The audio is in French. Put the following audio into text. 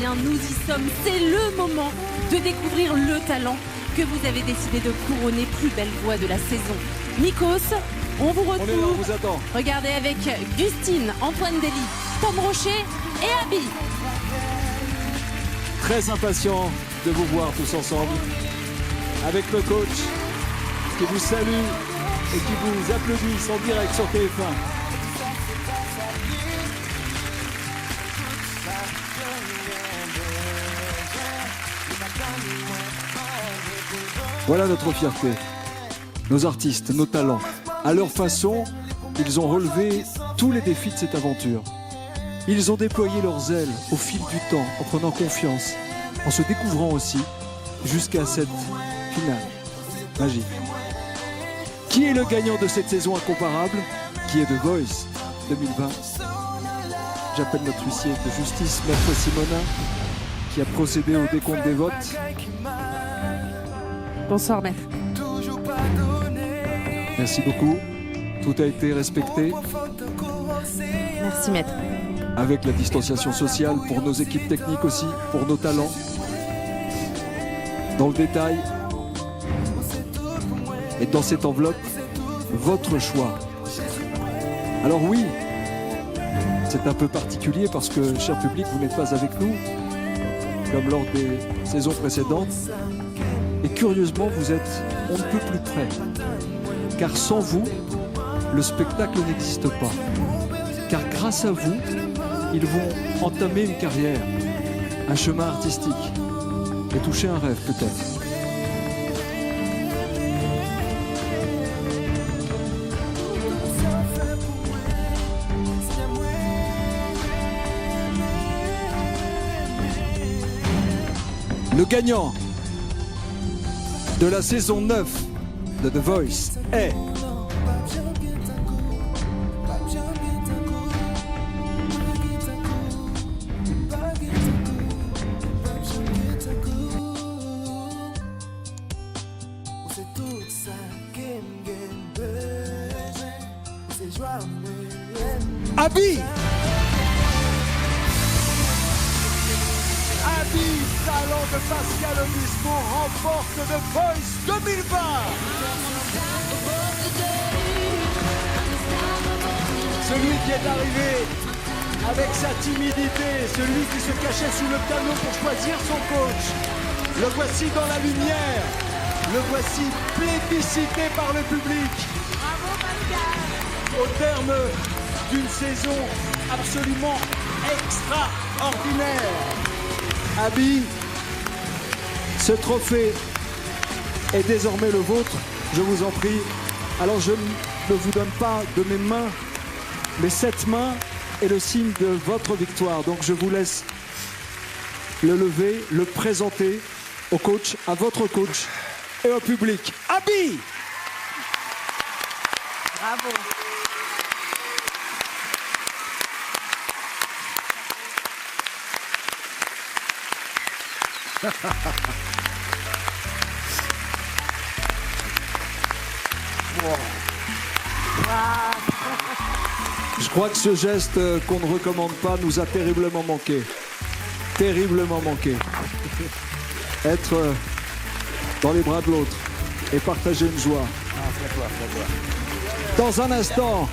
bien, nous y sommes. C'est le moment de découvrir le talent que vous avez décidé de couronner plus belle voix de la saison. Nikos, on vous retrouve. On est là, on vous attend. Regardez avec Gustine, Antoine Dely, Tom Rocher et Abby. Très impatient de vous voir tous ensemble avec le coach qui vous salue et qui vous applaudit en direct sur TF1. Voilà notre fierté, nos artistes, nos talents. À leur façon, ils ont relevé tous les défis de cette aventure. Ils ont déployé leurs ailes au fil du temps, en prenant confiance, en se découvrant aussi, jusqu'à cette finale magique. Qui est le gagnant de cette saison incomparable? Qui est The Voice 2020? J'appelle notre huissier de justice, Maître Simonin, qui a procédé au décompte des votes. Bonsoir, maître. Merci beaucoup. Tout a été respecté. Merci, maître. Avec la distanciation sociale pour nos équipes techniques aussi, pour nos talents. Dans le détail, et dans cette enveloppe, votre choix. Alors oui, c'est un peu particulier parce que, cher public, vous n'êtes pas avec nous, comme lors des saisons précédentes. Et curieusement, vous êtes on ne peut plus près. Car sans vous, le spectacle n'existe pas. Car grâce à vous, ils vont entamer une carrière, un chemin artistique et toucher un rêve peut-être. Le gagnant de la saison 9 de The Voice est... Abby! Abby, talent de Pascal Obispo, remporte The Voice 2020. Celui qui est arrivé avec sa timidité, celui qui se cachait sous le piano pour choisir son coach, le voici dans la lumière, le voici plébiscité par le public. Au terme d'une saison absolument extraordinaire. Abby, ce trophée est désormais le vôtre, je vous en prie. Alors je ne vous donne pas de mes mains, mais cette main est le signe de votre victoire. Donc je vous laisse le lever, le présenter au coach, à votre coach et au public. Abby! Bravo. Je crois que ce geste qu'on ne recommande pas nous a terriblement manqué. Terriblement manqué. Être dans les bras de l'autre et partager une joie. Dans un instant,